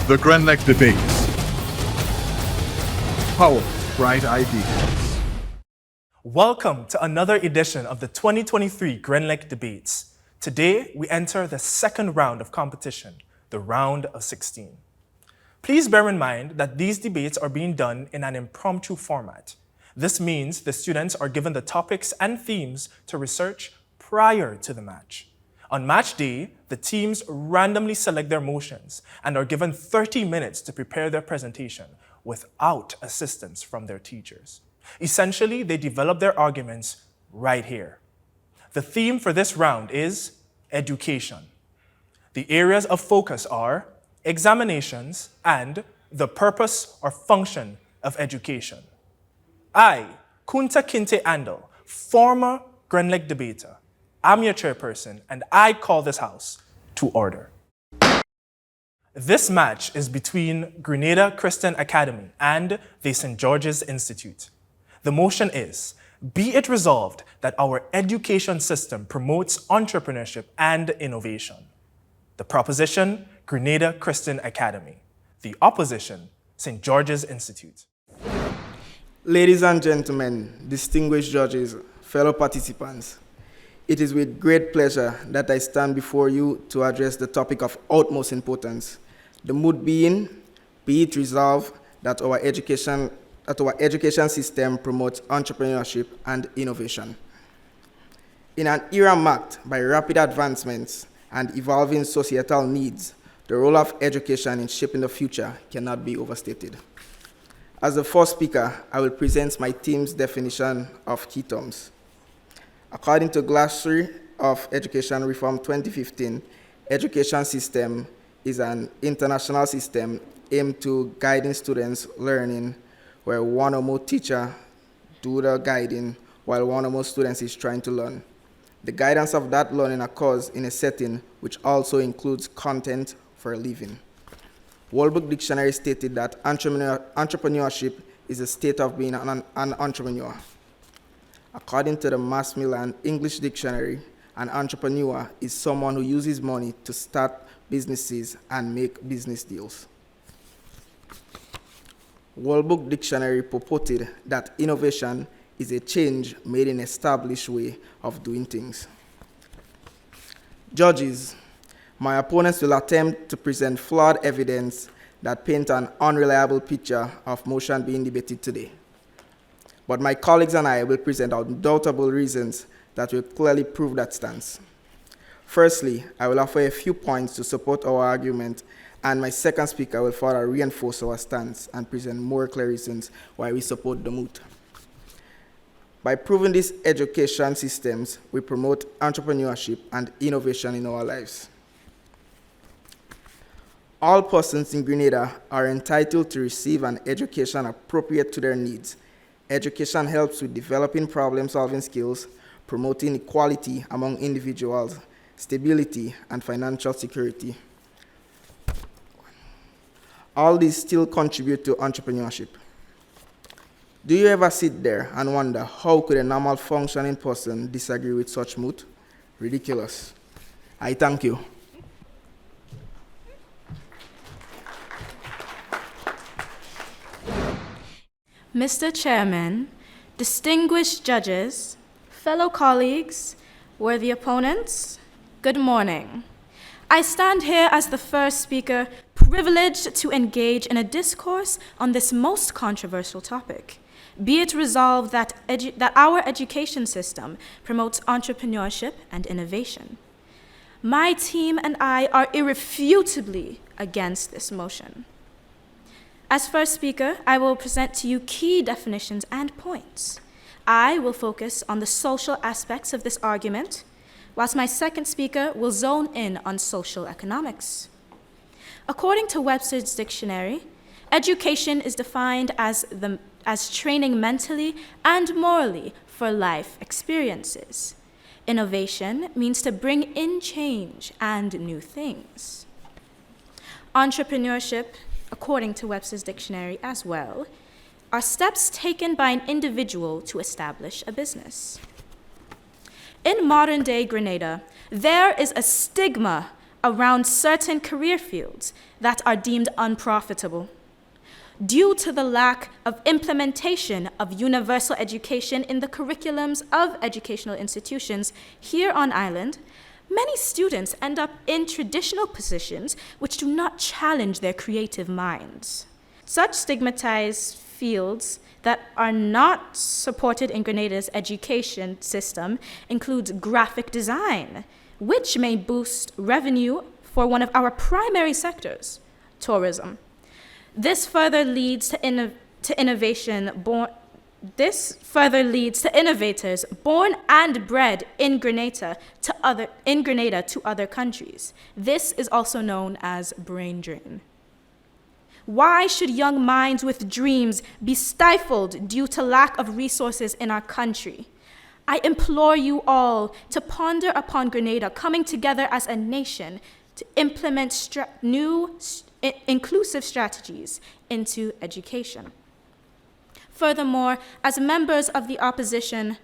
The Grenlec Debates. Power, bright ideas. Welcome to another edition of the 2023 Grenlec Debates. Today, we enter the second round of competition, the round of 16. Please bear in mind that these debates are being done in an impromptu format. This means the students are given the topics and themes to research prior to the match. On match day, the teams randomly select their motions and are given 30 minutes to prepare their presentation without assistance from their teachers. Essentially, they develop their arguments right here. The theme for this round is education. The areas of focus are examinations and the purpose or function of education. I, Kunta Kinte Andal, former Grenlec debater, I'm your chairperson, and I call this house to order. This match is between Grenada Christian Academy and the St. George's Institute. The motion is, be it resolved that our education system promotes entrepreneurship and innovation. The proposition, Grenada Christian Academy. The opposition, St. George's Institute. Ladies and gentlemen, distinguished judges, fellow participants, it is with great pleasure that I stand before you to address the topic of utmost importance. The mood being, be it resolved that our education system promotes entrepreneurship and innovation. In an era marked by rapid advancements and evolving societal needs, the role of education in shaping the future cannot be overstated. As the first speaker, I will present my team's definition of key terms. According to Glossary of Education Reform 2015, education system is an international system aimed to guiding students' learning where one or more teachers do the guiding while one or more students is trying to learn. The guidance of that learning occurs in a setting which also includes content for a living. World Book Dictionary stated that entrepreneurship is a state of being an entrepreneur. According to the Macmillan English Dictionary, an entrepreneur is someone who uses money to start businesses and make business deals. World Book Dictionary purported that innovation is a change made in an established way of doing things. Judges, my opponents will attempt to present flawed evidence that paint an unreliable picture of motion being debated today. But my colleagues and I will present undoubtable reasons that will clearly prove that stance. Firstly, I will offer a few points to support our argument, and my second speaker will further reinforce our stance and present more clear reasons why we support the moot. By proving these education systems, we promote entrepreneurship and innovation in our lives. All persons in Grenada are entitled to receive an education appropriate to their needs. Education helps with developing problem-solving skills, promoting equality among individuals, stability, and financial security. All these still contribute to entrepreneurship. Do you ever sit there and wonder how could a normal functioning person disagree with such moot? Ridiculous. I thank you. Mr. Chairman, distinguished judges, fellow colleagues, worthy opponents, good morning. I stand here as the first speaker, privileged to engage in a discourse on this most controversial topic. Be it resolved that our education system promotes entrepreneurship and innovation. My team and I are irrefutably against this motion. As first speaker, I will present to you key definitions and points. I will focus on the social aspects of this argument, whilst my second speaker will zone in on social economics. According to Webster's dictionary, education is defined as training mentally and morally for life experiences. Innovation means to bring in change and new things. Entrepreneurship, according to Webster's dictionary as well, are steps taken by an individual to establish a business. In modern-day Grenada, there is a stigma around certain career fields that are deemed unprofitable. Due to the lack of implementation of universal education in the curriculums of educational institutions here on island, many students end up in traditional positions which do not challenge their creative minds. Such stigmatized fields that are not supported in Grenada's education system includes graphic design, which may boost revenue for one of our primary sectors, tourism. This further leads to innovators born and bred in Grenada to other countries. This is also known as brain drain. Why should young minds with dreams be stifled due to lack of resources in our country? I implore you all to ponder upon Grenada coming together as a nation to implement inclusive strategies into education. Furthermore, as members of the opposition,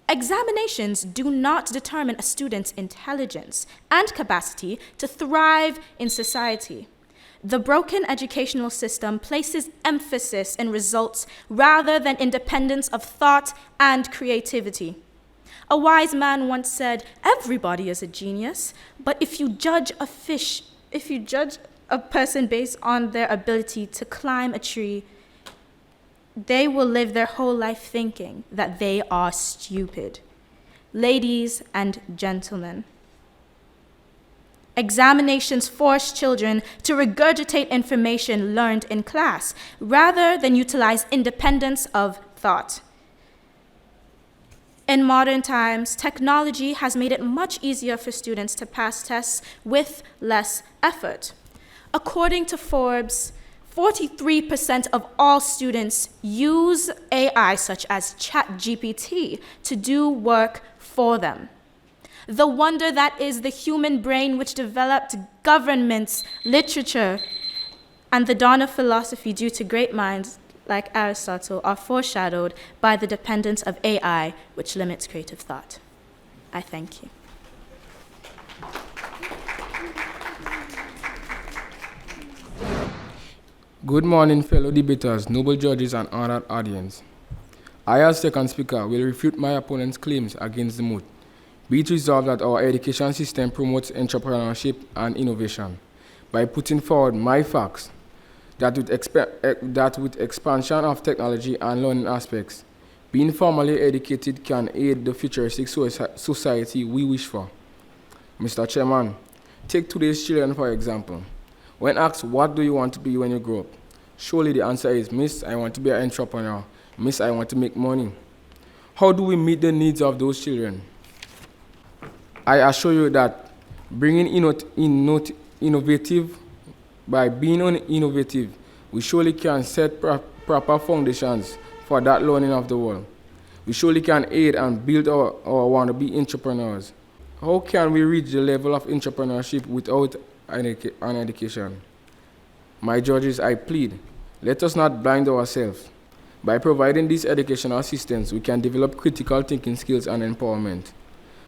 examinations do not determine a student's intelligence and capacity to thrive in society. The broken educational system places emphasis in results rather than independence of thought and creativity. A wise man once said, "Everybody is a genius, but if you judge a person based on their ability to climb a tree, they will live their whole life thinking that they are stupid." Ladies and gentlemen, examinations force children to regurgitate information learned in class rather than utilize independence of thought. In modern times, technology has made it much easier for students to pass tests with less effort. According to Forbes, 43% of all students use AI such as ChatGPT to do work for them. The wonder that is the human brain which developed governments, literature, and the dawn of philosophy due to great minds like Aristotle are foreshadowed by the dependence of AI, which limits creative thought. I thank you. Good morning, fellow debaters, noble judges, and honored audience. I, as second speaker, will refute my opponent's claims against the moot. Be it resolved that our education system promotes entrepreneurship and innovation by putting forward my facts that with expansion of technology and learning aspects, being formally educated can aid the futuristic society we wish for. Mr. Chairman, take today's children for example. When asked, what do you want to be when you grow up? Surely the answer is, Miss, I want to be an entrepreneur. Miss, I want to make money. How do we meet the needs of those children? I assure you that bringing innovative, by being innovative, we surely can set proper foundations for that learning of the world. We surely can aid and build our wannabe entrepreneurs. How can we reach the level of entrepreneurship without an education? My judges, I plead, let us not blind ourselves. By providing this educational assistance, we can develop critical thinking skills and empowerment.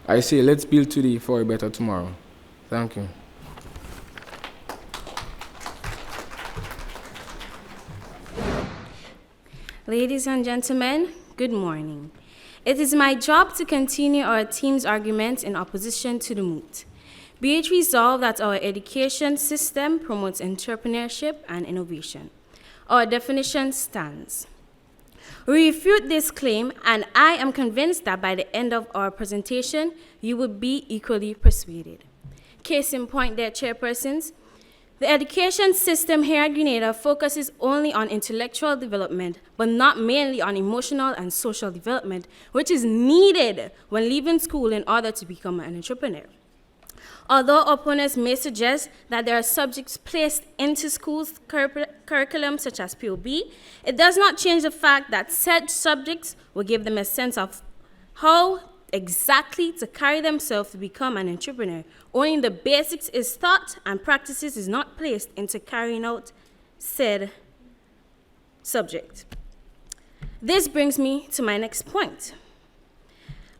I say, let's build today for a better tomorrow. Thank you. Ladies and gentlemen, good morning. It is my job to continue our team's arguments in opposition to the moot. Be it resolved that our education system promotes entrepreneurship and innovation. Our definition stands. We refute this claim, and I am convinced that by the end of our presentation, you will be equally persuaded. Case in point there, chairpersons, the education system here at Grenada focuses only on intellectual development, but not mainly on emotional and social development, which is needed when leaving school in order to become an entrepreneur. Although opponents may suggest that there are subjects placed into schools' curriculum, such as POB, it does not change the fact that said subjects will give them a sense of how exactly to carry themselves to become an entrepreneur. Only the basics is taught and practices is not placed into carrying out said subject. This brings me to my next point.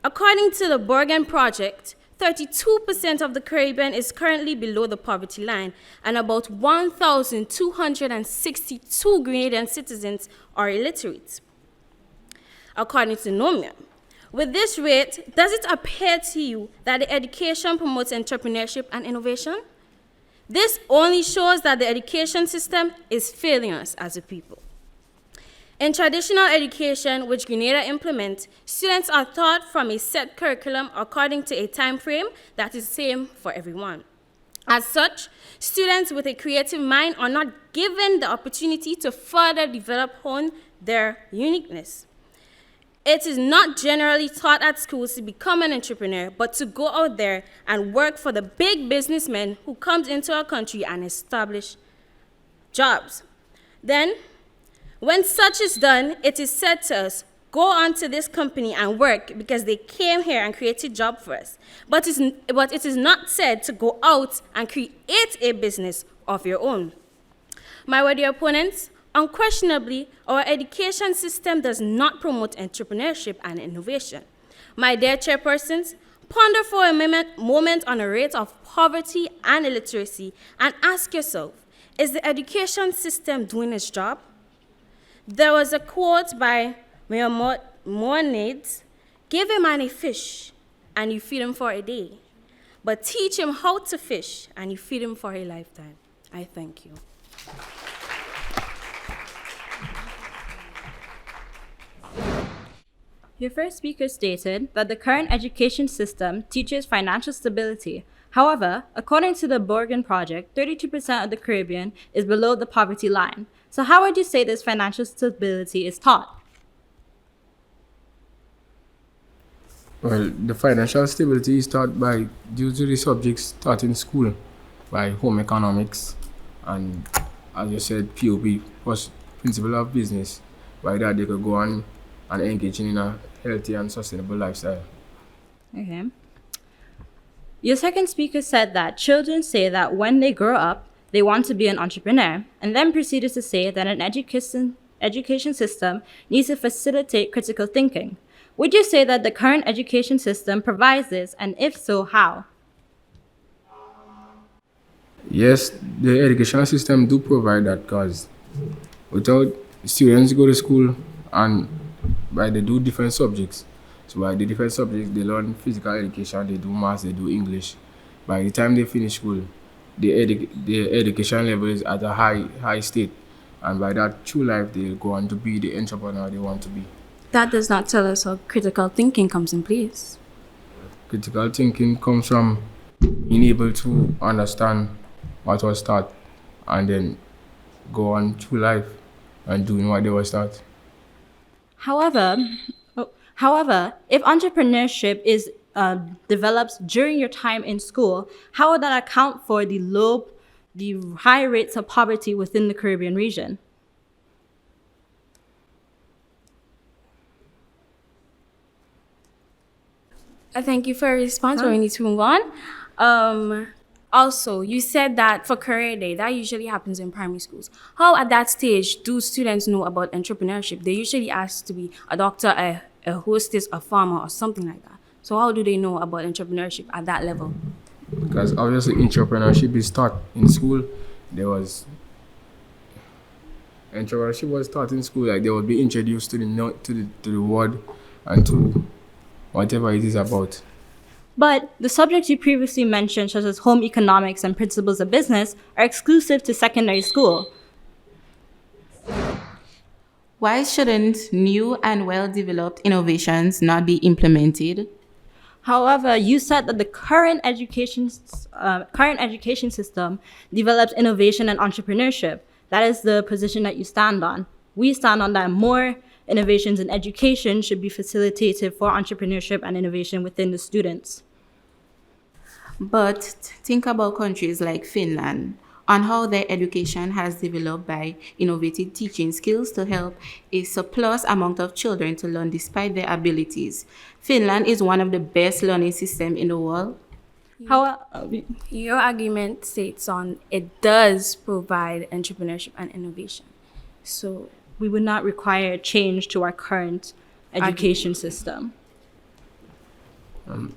According to the Borgen Project, 32% of the Caribbean is currently below the poverty line, and about 1,262 Grenadian citizens are illiterate, according to NOMIA. With this rate, does it appear to you that the education promotes entrepreneurship and innovation? This only shows that the education system is failing us as a people. In traditional education, which Grenada implements, students are taught from a set curriculum according to a time frame that is the same for everyone. As such, students with a creative mind are not given the opportunity to further develop on their uniqueness. It is not generally taught at schools to become an entrepreneur, but to go out there and work for the big businessmen who comes into our country and establish jobs. Then, when such is done, it is said to us, go on to this company and work because they came here and created a job for us. But it is not said to go out and create a business of your own. My worthy opponents, unquestionably, our education system does not promote entrepreneurship and innovation. My dear chairpersons, ponder for a moment on the rate of poverty and illiteracy and ask yourself, is the education system doing its job? There was a quote by Maimonides, give a man a fish and you feed him for a day, but teach him how to fish and you feed him for a lifetime. I thank you. Your first speaker stated that the current education system teaches financial stability. However, according to the Borgen Project, 32% of the Caribbean is below the poverty line. So how would you say this financial stability is taught? Well, the financial stability is taught due to the subjects taught in school, by home economics and, as you said, POP, principle of business. By that, they could go on and engage in a healthy and sustainable lifestyle. Okay. Your second speaker said that children say that when they grow up, they want to be an entrepreneur, and then proceeded to say that an education system needs to facilitate critical thinking. Would you say that the current education system provides this, and if so, how? Yes, the educational system do provide that, because without students go to school and they do different subjects. So by the different subjects, they learn physical education, they do maths, they do English. By the time they finish school, the education level is at a high state, and by that, through life, they go on to be the entrepreneur they want to be. That does not tell us how critical thinking comes in place. Critical thinking comes from being able to understand what was taught and then go on through life and doing what they was taught. However, if entrepreneurship is develops during your time in school, how would that account for the high rates of poverty within the Caribbean region? I thank you for your response, but we need to move on. Also, you said that for career day, that usually happens in primary schools. How at that stage do students know about entrepreneurship? They usually ask to be a doctor, a hostess, a farmer, or something like that. So how do they know about entrepreneurship at that level? Because obviously entrepreneurship is taught in school. Entrepreneurship was taught in school. Like they would be introduced to the word and to whatever it is about. But the subjects you previously mentioned, such as home economics and principles of business, are exclusive to secondary school. Why shouldn't new and well-developed innovations not be implemented? However, you said that the current education system develops innovation and entrepreneurship. That is the position that you stand on. We stand on that more innovations in education should be facilitated for entrepreneurship and innovation within the students. But think about countries like Finland on how their education has developed by innovative teaching skills to help a surplus amount of children to learn despite their abilities. Finland is one of the best learning systems in the world. Your argument states on it does provide entrepreneurship and innovation. So we would not require change to our current education system.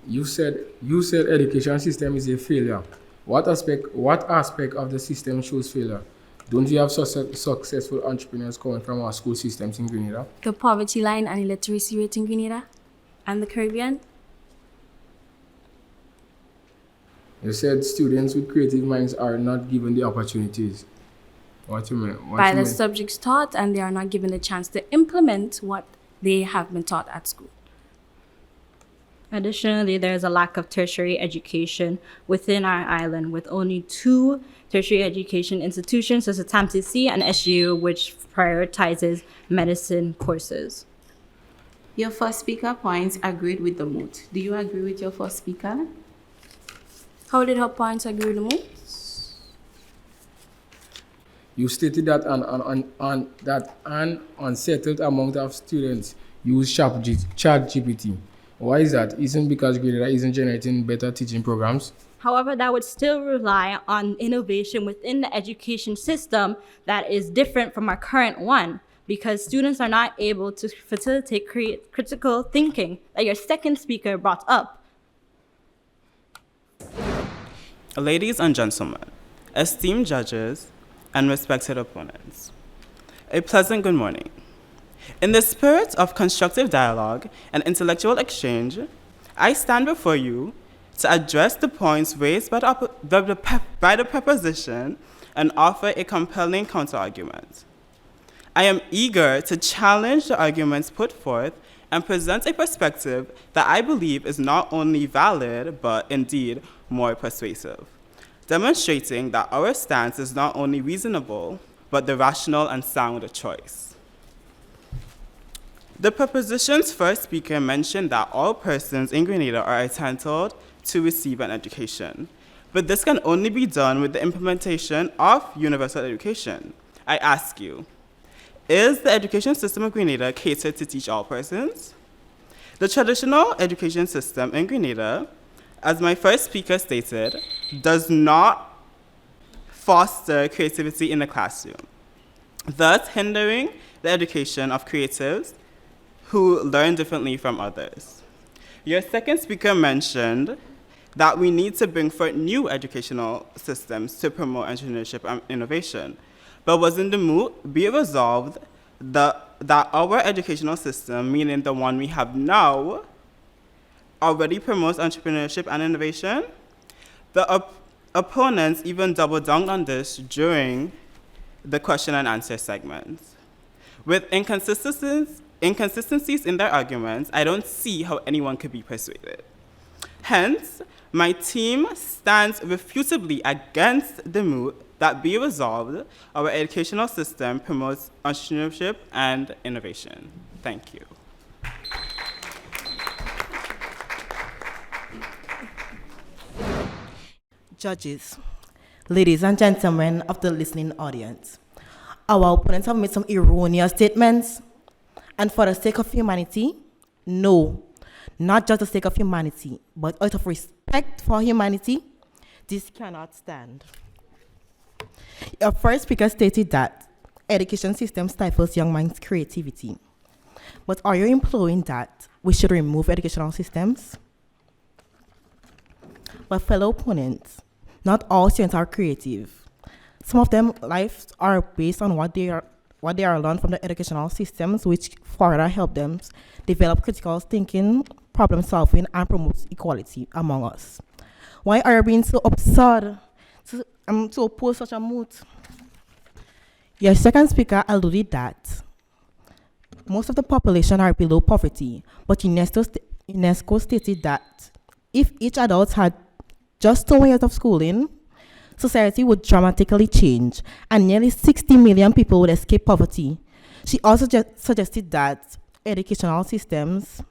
You said education system is a failure. What aspect of the system shows failure? Don't you have successful entrepreneurs coming from our school systems in Grenada? The poverty line and illiteracy rate in Grenada and the Caribbean. You said students with creative minds are not given the opportunities. What you mean? By the subjects taught, and they are not given the chance to implement what they have been taught at school. Additionally, there is a lack of tertiary education within our island, with only 2 tertiary education institutions, such as TAMTC and SGU, which prioritizes medicine courses. Your first speaker points agreed with the moot. Do you agree with your first speaker? How did her points agree with the moot? You stated that an unsettled amount of students use ChatGPT. Why is that? Isn't because Grenada isn't generating better teaching programs? However, that would still rely on innovation within the education system that is different from our current one, because students are not able to facilitate critical thinking that your second speaker brought up. Ladies and gentlemen, esteemed judges, and respected opponents, a pleasant good morning. In the spirit of constructive dialogue and intellectual exchange, I stand before you to address the points raised by the proposition and offer a compelling counterargument. I am eager to challenge the arguments put forth and present a perspective that I believe is not only valid, but indeed more persuasive, demonstrating that our stance is not only reasonable, but the rational and sound choice. The proposition's first speaker mentioned that all persons in Grenada are entitled to receive an education, but this can only be done with the implementation of universal education. I ask you, is the education system of Grenada catered to teach all persons? The traditional education system in Grenada, as my first speaker stated, does not foster creativity in the classroom, thus hindering the education of creatives who learn differently from others. Your second speaker mentioned that we need to bring forth new educational systems to promote entrepreneurship and innovation. But wasn't the moot be resolved that our educational system, meaning the one we have now, already promotes entrepreneurship and innovation? The opponents even doubled down on this during the question and answer segments. With inconsistencies in their arguments, I don't see how anyone could be persuaded. Hence, my team stands refutably against the moot that be resolved, our educational system promotes entrepreneurship and innovation. Thank you. Judges, ladies and gentlemen of the listening audience, our opponents have made some erroneous statements, and for the sake of humanity, no, not just the sake of humanity, but out of respect for humanity, this cannot stand. Your first speaker stated that education system stifles young minds' creativity. But are you implying that we should remove educational systems? But fellow opponents, not all students are creative. Some of them lives are based on what they are learned from the educational systems, which further help them develop critical thinking, problem solving, and promote equality among us. Why are you being so absurd to oppose such a moot? Your second speaker alluded that most of the population are below poverty, but UNESCO stated that if each adult had just 2 years of schooling, society would dramatically change, and nearly 60 million people would escape poverty. She also suggested that educational systems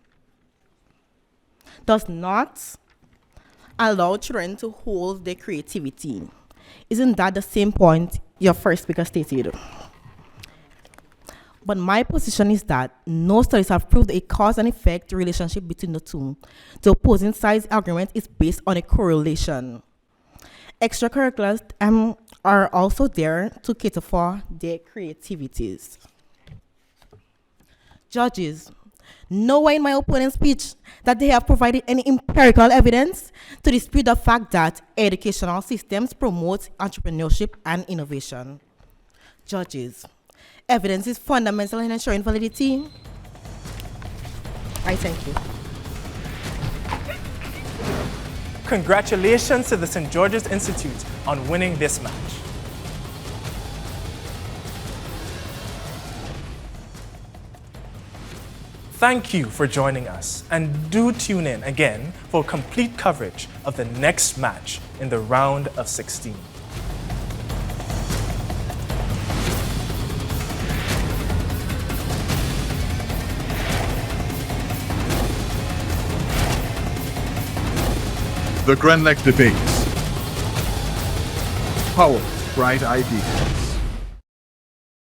does not allow children to hold their creativity. Isn't that the same point your first speaker stated? But my position is that no studies have proved a cause and effect relationship between the two. The opposing side's argument is based on a correlation. Extracurriculars are also there to cater for their creativities. Judges, Nowhere in my opponent's speech that they have provided any empirical evidence to dispute the fact that educational systems promote entrepreneurship and innovation. Judges, evidence is fundamental in ensuring validity. I thank you. Congratulations to the St. George's Institute on winning this match. Thank you for joining us, and do tune in again for complete coverage of the next match in the round of 16. The Grenlec Debates. Power, bright ideas.